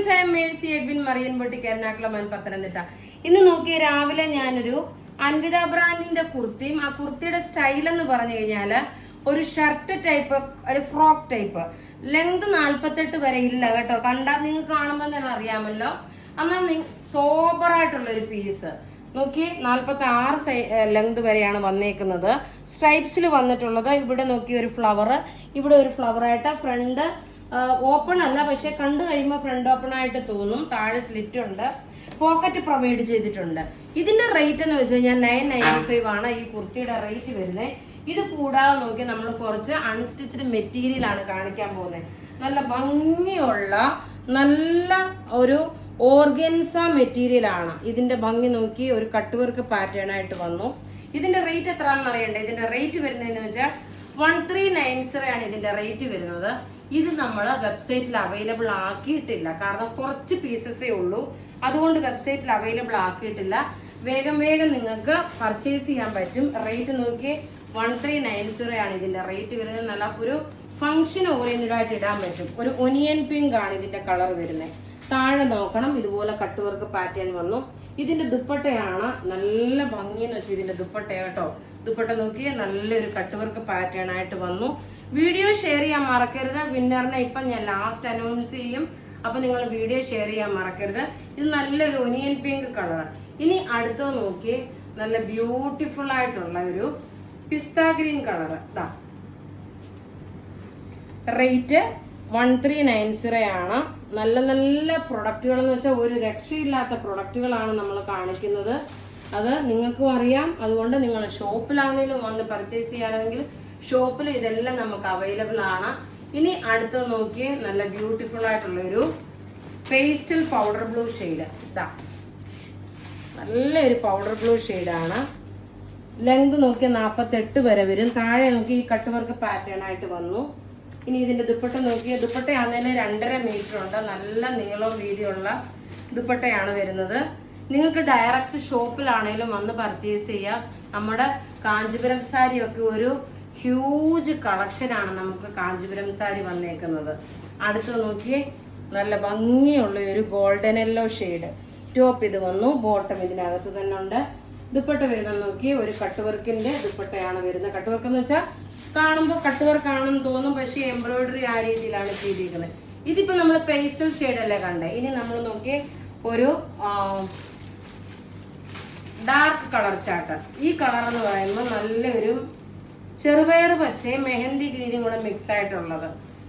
Friends, I M Mercy Edwin marine boutique Ernakulam and Pathanamthitta. ഇന്ന് നോക്കിയ രാവിലെ ഞാനൊരു അൻവിത ബ്രാൻഡിന്റെ കുർത്തിയും, ആ കുർത്തിയുടെ സ്റ്റൈൽ എന്ന് പറഞ്ഞു കഴിഞ്ഞാൽ ഒരു ഷർട്ട് ടൈപ്പ്, ഒരു ഫ്രോക്ക് ടൈപ്പ്, ലെങ്ത് 48 വരെ ഇല്ല കേട്ടോ. കണ്ടാൽ നിങ്ങൾക്ക് കാണുമ്പോൾ തന്നെ അറിയാമല്ലോ. എന്നാൽ സോബറായിട്ടുള്ള ഒരു പീസ് നോക്കി 46 ലെങ്ത് വരെയാണ് വന്നേക്കുന്നത്. സ്ട്രൈപ്സിൽ വന്നിട്ടുള്ളത്. ഇവിടെ നോക്കി ഒരു ഫ്ലവർ, ഇവിടെ ഒരു ഫ്ലവർ ആയിട്ട് ഫ്രണ്ട് ഓപ്പൺ അല്ല, പക്ഷെ കണ്ടു കഴിയുമ്പോൾ ഫ്രണ്ട് ഓപ്പൺ ആയിട്ട് തോന്നും. താഴെ സ്ലിറ്റ് ഉണ്ട്, പോക്കറ്റ് പ്രൊവൈഡ് ചെയ്തിട്ടുണ്ട്. ഇതിന്റെ റേറ്റ് എന്ന് വെച്ച് കഴിഞ്ഞാൽ 995 ആണ് ഈ കുർത്തിയുടെ റേറ്റ് വരുന്നത്. ഇത് കൂടാതെ നോക്കി നമ്മൾ കുറച്ച് അൺസ്റ്റിച്ച്ഡ് മെറ്റീരിയൽ ആണ് കാണിക്കാൻ പോകുന്നത്. നല്ല ഭംഗിയുള്ള നല്ല ഒരു ഓർഗൻസ മെറ്റീരിയൽ ആണ്. ഇതിന്റെ ഭംഗി നോക്കി ഒരു കട്ട് വർക്ക് പാറ്റേൺ ആയിട്ട് വന്നു. ഇതിന്റെ റേറ്റ് എത്രയാണെന്ന് അറിയണ്ടേ? ഇതിന്റെ റേറ്റ് വരുന്നതെന്ന് വെച്ചാൽ 1390 ആണ് ഇതിന്റെ റേറ്റ് വരുന്നത്. ഇത് നമ്മൾ വെബ്സൈറ്റിൽ അവൈലബിൾ ആക്കിയിട്ടില്ല, കാരണം കുറച്ച് പീസസേ ഉള്ളൂ. അതുകൊണ്ട് വെബ്സൈറ്റിൽ അവൈലബിൾ ആക്കിയിട്ടില്ല. വേഗം നിങ്ങൾക്ക് പർച്ചേസ് ചെയ്യാൻ പറ്റും. റേറ്റ് നോക്കി 1390 ആണ് ഇതിന്റെ റേറ്റ് വരുന്നത്. നല്ല ഒരു ഫംഗ്ഷൻ ഓറിയന്റഡ് ആയിട്ട് ഇടാൻ പറ്റും. ഒരു ഒനിയൻ പിങ്ക് ആണ് ഇതിന്റെ കളർ വരുന്നത്. താഴെ നോക്കണം, ഇതുപോലെ കട്ട് വർക്ക് പാറ്റേൺ വന്നു. ഇതിന്റെ ദുപ്പട്ടയാണ് നല്ല ഭംഗിയെന്ന് വെച്ചാൽ ഇതിന്റെ ദുപ്പട്ട കേട്ടോ. ദുപ്പട്ട നോക്കി നല്ലൊരു കട്ട് വർക്ക് പാറ്റേൺ ആയിട്ട് വന്നു. വീഡിയോ ഷെയർ ചെയ്യാൻ മറക്കരുത്. വിന്നറിനെ ഇപ്പം ഞാൻ ലാസ്റ്റ് അനൗൺസ് ചെയ്യും, അപ്പൊ നിങ്ങൾ വീഡിയോ ഷെയർ ചെയ്യാൻ മറക്കരുത്. ഇത് നല്ലൊരു ഒനിയൻ പിങ്ക് കളർ. ഇനി അടുത്തത് നോക്കി നല്ല ബ്യൂട്ടിഫുൾ ആയിട്ടുള്ള ഒരു പിസ്ത ഗ്രീൻ കളർ. റേറ്റ് 1390 ആണ്. നല്ല നല്ല പ്രൊഡക്റ്റുകൾ എന്ന് വെച്ചാൽ ഒരു രക്ഷയില്ലാത്ത പ്രൊഡക്റ്റുകളാണ് നമ്മൾ കാണിക്കുന്നത്. അത് നിങ്ങൾക്കും അറിയാം. അതുകൊണ്ട് നിങ്ങൾ ഷോപ്പിലാണെങ്കിലും വന്ന് പർച്ചേസ് ചെയ്യാനെങ്കിൽ ഷോപ്പിൽ ഇതെല്ലാം നമുക്ക് അവൈലബിൾ ആണ്. ഇനി അടുത്തത് നോക്കി നല്ല ബ്യൂട്ടിഫുൾ ആയിട്ടുള്ള ഒരു പേസ്റ്റൽ പൗഡർ ബ്ലൂ ഷെയ്ഡ്. നല്ലൊരു പൗഡർ ബ്ലൂ ഷെയ്ഡാണ്. ലെങ്ത് നോക്കി 48 വരെ വരും. താഴെ നോക്കി ഈ കട്ട് വർക്ക് പാറ്റേൺ ആയിട്ട് വന്നു. ഇനി ഇതിന്റെ ദുപ്പട്ട നോക്കിയ ദുപ്പട്ടയാണെങ്കിലും 2.5 മീറ്റർ ഉണ്ട്. നല്ല നീളവും വീതിയുള്ള ദുപ്പട്ടയാണ് വരുന്നത്. നിങ്ങൾക്ക് ഡയറക്റ്റ് ഷോപ്പിലാണെങ്കിലും വന്ന് പർച്ചേസ് ചെയ്യാം. നമ്മുടെ കാഞ്ചീപുരം സാരി ഒക്കെ ഒരു ഹ്യൂജ് കളക്ഷനാണ് നമുക്ക് കാഞ്ചീപുരം സാരി വന്നേക്കുന്നത്. അടുത്ത് നോക്കി നല്ല ഭംഗിയുള്ള ഒരു ഗോൾഡൻ യെല്ലോ ഷെയ്ഡ് ടോപ്പ് ഇത് വന്നു. ബോട്ടം ഇതിനകത്ത് തന്നെ ഉണ്ട്. ദുപ്പട്ട വരുന്നത് നോക്കി ഒരു കട്ട് വർക്കിന്റെ ദുപ്പട്ടയാണ് വരുന്നത്. കട്ട് വർക്ക് എന്ന് വെച്ചാൽ കാണുമ്പോൾ കട്ട് വർക്ക് ആണെന്ന് തോന്നും, പക്ഷേ എംബ്രോയിഡറി ആ രീതിയിലാണ് ചെയ്തിരിക്കുന്നത്. ഇതിപ്പോ നമ്മൾ പേസ്റ്റൽ ഷെയ്ഡ് അല്ലേ കണ്ടേ. ഇനി നമ്മൾ നോക്കി ഒരു ഡാർക്ക് കളർ ചാർട്ട്. ഈ കളർ എന്ന് പറയുമ്പോൾ നല്ലൊരു ചെറുപയർ പച്ചയും മെഹന്തി ഗ്രീനും കൂടെ മിക്സ് ആയിട്ടുള്ളത്.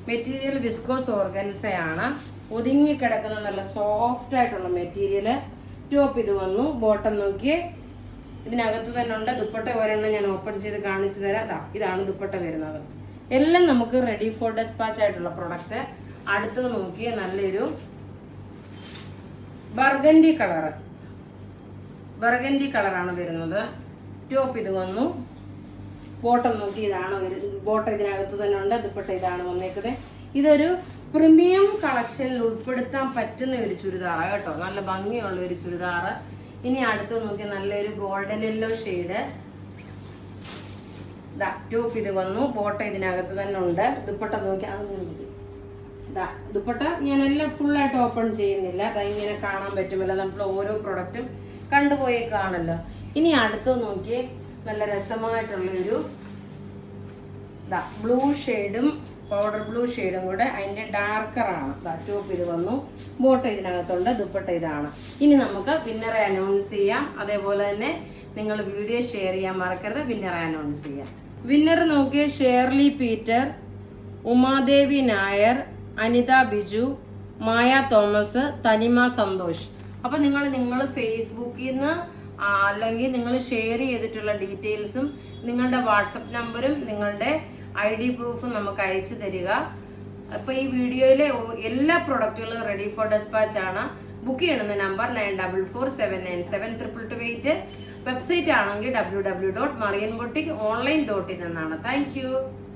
മെറ്റീരിയൽ വിസ്കോസ് ഓർഗൻസയാണ്. ഒതുങ്ങി കിടക്കുന്ന നല്ല സോഫ്റ്റ് ആയിട്ടുള്ള മെറ്റീരിയൽ. ടോപ്പ് ഇത് വന്നു. ബോട്ടം നോക്കിയേ ഇതിനകത്ത് തന്നെ ഉണ്ട്. ദുപ്പട്ട ഒരെണ്ണം ഞാൻ ഓപ്പൺ ചെയ്ത് കാണിച്ചു തരാം. ഇതാണ് ദുപ്പട്ട വരുന്നത്. എല്ലാം നമുക്ക് റെഡി ഫോർ ഡെസ്പാച്ച് ആയിട്ടുള്ള പ്രൊഡക്റ്റ്. അടുത്തത് നോക്കിയേ നല്ലൊരു ബർഗൻഡി കളറാണ് വരുന്നത്. ടോപ്പ് ഇത് വന്നു. ബോട്ടം നോക്കി ഇതാണ് വരുന്നത്. ബോട്ടം ഇതിനകത്ത് തന്നെ ഉണ്ട്. ദുപ്പട്ട ഇതാണ് വന്നേക്കുന്നത്. ഇതൊരു പ്രീമിയം കളക്ഷനിൽ ഉൾപ്പെടുത്താൻ പറ്റുന്ന ഒരു ചുരിദാറാണ് കേട്ടോ. നല്ല ഭംഗിയുള്ള ഒരു ചുരിദാറ്. ഇനി അടുത്ത് നോക്കി നല്ലൊരു ഗോൾഡൻ യെല്ലോ ഷെയ്ഡ്. ടോപ്പ് ഇത് വന്നു. ബോട്ടം ഇതിനകത്ത് തന്നെ ഉണ്ട്. ദുപ്പട്ട നോക്കി ദുപ്പട്ട ഞാനെല്ലാം ഫുള്ളായിട്ട് ഓപ്പൺ ചെയ്യുന്നില്ല. ഇങ്ങനെ കാണാൻ പറ്റുമല്ലോ, നമ്മൾ ഓരോ പ്രൊഡക്റ്റും കണ്ടുപോയി കാണല്ലോ. ഇനി അടുത്ത് നോക്കി നല്ല രസമായിട്ടുള്ളൊരു ബ്ലൂ ഷെയ്ഡും പൗഡർ ബ്ലൂ ഷെയ്ഡും കൂടെ അതിന്റെ ഡാർക്കറാണ്. ടോപ്പ് ഇത് വന്നു. ബോട്ടം ഇതിനകത്തുണ്ട്. ദുപ്പട്ട ഇതാണ്. ഇനി നമുക്ക് വിന്നറെ അനൗൺസ് ചെയ്യാം. അതേപോലെ തന്നെ നിങ്ങൾ വീഡിയോ ഷെയർ ചെയ്യാൻ മറക്കരുത്. വിന്നറെ അനൗൺസ് ചെയ്യാം. വിന്നർ നോക്കിയ ഷേർലി പീറ്റർ, ഉമാദേവി നായർ, അനിത ബിജു, മായ തോമസ്, തനിമ സന്തോഷ്. അപ്പൊ നിങ്ങൾ ഫേസ്ബുക്കിൽ നിന്ന് അല്ലെങ്കിൽ നിങ്ങൾ ഷെയർ ചെയ്തിട്ടുള്ള ഡീറ്റെയിൽസും നിങ്ങളുടെ വാട്സപ്പ് നമ്പറും നിങ്ങളുടെ ID പ്രൂഫും നമുക്ക് അയച്ചു തരിക. അപ്പൊ ഈ വീഡിയോയിലെ എല്ലാ പ്രൊഡക്റ്റുകളും റെഡി ഫോർ ഡെസ്പാച്ച് ആണ്. ബുക്ക് ചെയ്യണമെന്ന നമ്പർ 9447972228. വെബ്സൈറ്റ് ആണെങ്കിൽ www.marianboutique.online.in എന്നാണ്. Thank you.